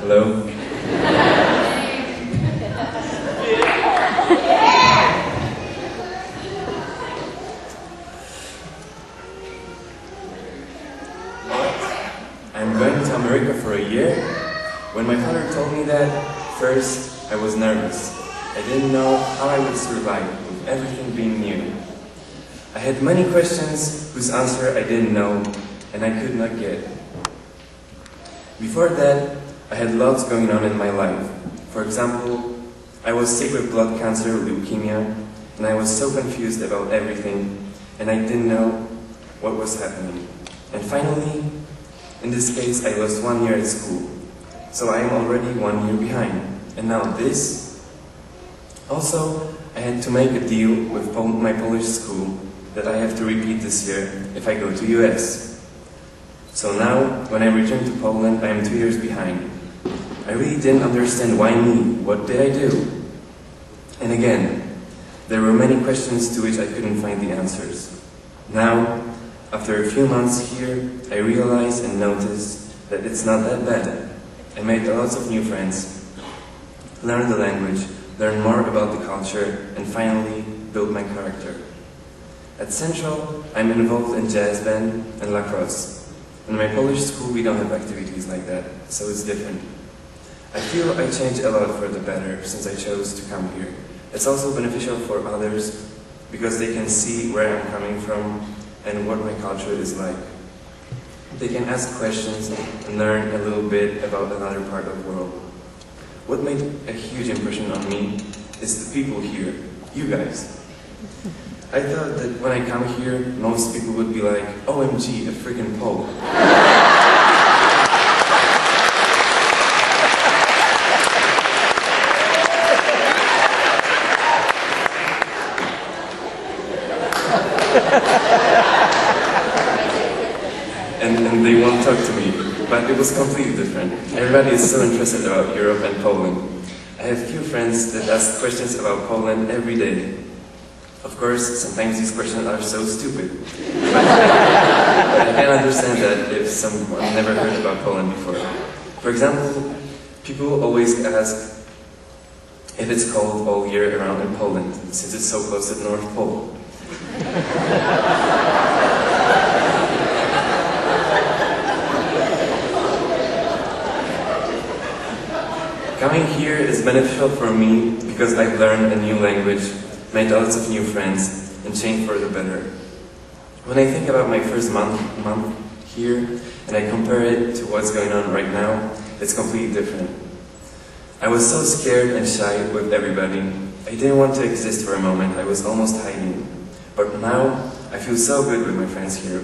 Hello? I'm going to America for a year. When my father told me that, first I was nervous. I didn't know how I would survive with everything being new. I had many questions whose answer I didn't know and I could not get. Before that, I had lots going on in my life. For example, I was sick with blood cancer, leukemia, and I was so confused about everything and I didn't know what was happening. And finally, in this case, I lost 1 year at school. So I am already 1 year behind. And now this. Also, I had to make a deal with my Polish school that I have to repeat this year if I go to US. So now, when I return to Poland, I am 2 years behind. I really didn't understand why me. What did I do? And again, there were many questions to which I couldn't find the answers. Now, after a few months here, I realized and noticed that it's not that bad. I made lots of new friends, learned the language, learned more about the culture, and finally built my character. At Central, I'm involved in jazz band and lacrosse. In my Polish school, we don't have activities like that, so it's different. I feel I changed a lot for the better since I chose to come here. It's also beneficial for others because they can see where I'm coming from and what my culture is like. They can ask questions and learn a little bit about another part of the world. What made a huge impression on me is the people here, you guys. I thought that when I come here, most people would be like, OMG, a freaking Pole. and they won't talk to me, but it was completely different. Everybody is so interested about Europe and Poland. I have few friends that ask questions about Poland every day. Of course, sometimes these questions are so stupid. But I can understand that if someone never heard about Poland before. For example, people always ask if it's cold all year around in Poland, since it's so close to the North Pole. Coming here is beneficial for me because I've learned a new language, made lots of new friends, and changed for the better. When I think about my first month here, and I compare it to what's going on right now, it's completely different. I was so scared and shy with everybody. I didn't want to exist for a moment, I was almost hiding. But now, I feel so good with my friends here.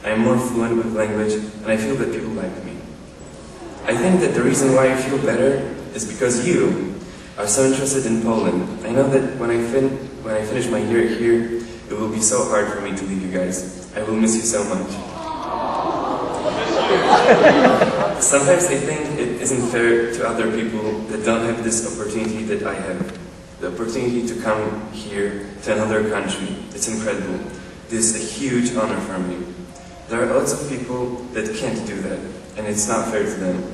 I am more fluent with language, and I feel that people like me. I think that the reason why I feel better is because you are so interested in Poland. I know that when I finish my year here, it will be so hard for me to leave you guys. I will miss you so much. Sometimes I think it isn't fair to other people that don't have this opportunity that I have. The opportunity to come here to another country. It's incredible. This is a huge honor for me. There are lots of people that can't do that, and it's not fair to them.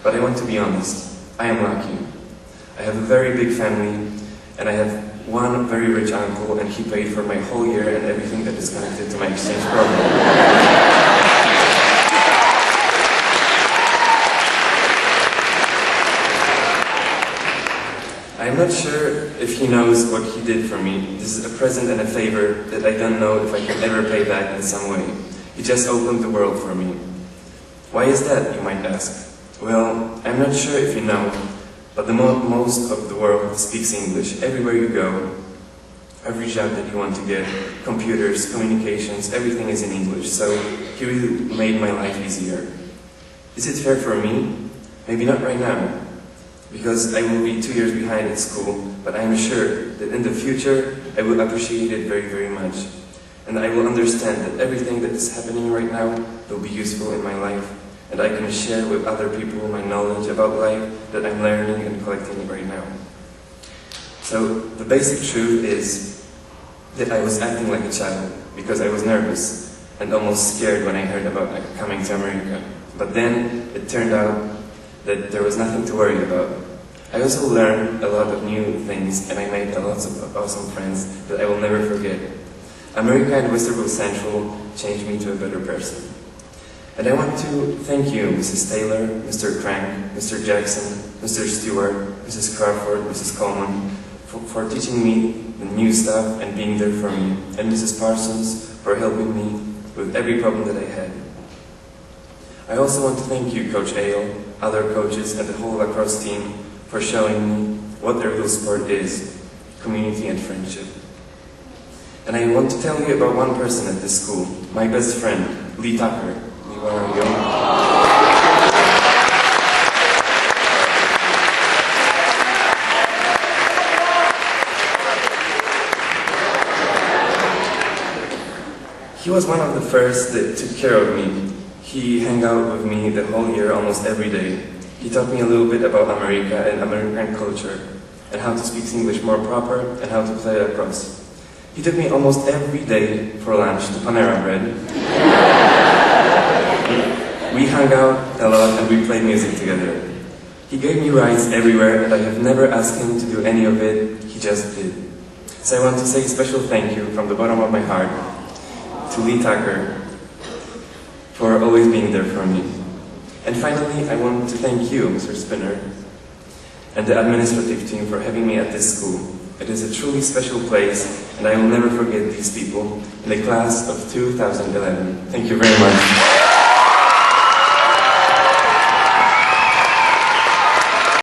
But I want to be honest. I am lucky. I have a very big family, and I have one very rich uncle, and he paid for my whole year and everything that is connected to my exchange program. I'm not sure if he knows what he did for me. This is a present and a favor that I don't know if I can ever pay back in some way. He just opened the world for me. Why is that, you might ask? Well, I'm not sure if you know, but most of the world speaks English. Everywhere you go, every job that you want to get, computers, communications, everything is in English. So he really made my life easier. Is it fair for me? Maybe not right now, because I will be 2 years behind at school, but I'm sure that in the future I will appreciate it very, very much. And I will understand that everything that is happening right now will be useful in my life. And I can share with other people my knowledge about life that I'm learning and collecting right now. So the basic truth is that I was acting like a child because I was nervous and almost scared when I heard about coming to America. But then it turned out that there was nothing to worry about. I also learned a lot of new things, and I made lots of awesome friends that I will never forget. America and Westerville Central changed me to a better person. And I want to thank you, Mrs. Taylor, Mr. Crank, Mr. Jackson, Mr. Stewart, Mrs. Crawford, Mrs. Coleman, for teaching me the new stuff and being there for me, and Mrs. Parsons for helping me with every problem that I had. I also want to thank you, Coach Ale, other coaches, and the whole lacrosse team for showing me what a real sport is, community and friendship. And I want to tell you about one person at this school, my best friend, Lee Tucker. Lee, where are you? He was one of the first that took care of me. He hung out with me the whole year, almost every day. He taught me a little bit about America and American culture, and how to speak English more proper, and how to play lacrosse. He took me almost every day for lunch to Panera Bread. We hung out a lot and we played music together. He gave me rides everywhere, and I have never asked him to do any of it, he just did. So I want to say a special thank you from the bottom of my heart to Lee Tucker for always being there for me. And finally, I want to thank you, Mr. Spinner, and the administrative team for having me at this school. It is a truly special place, and I will never forget these people in the class of 2011. Thank you very much.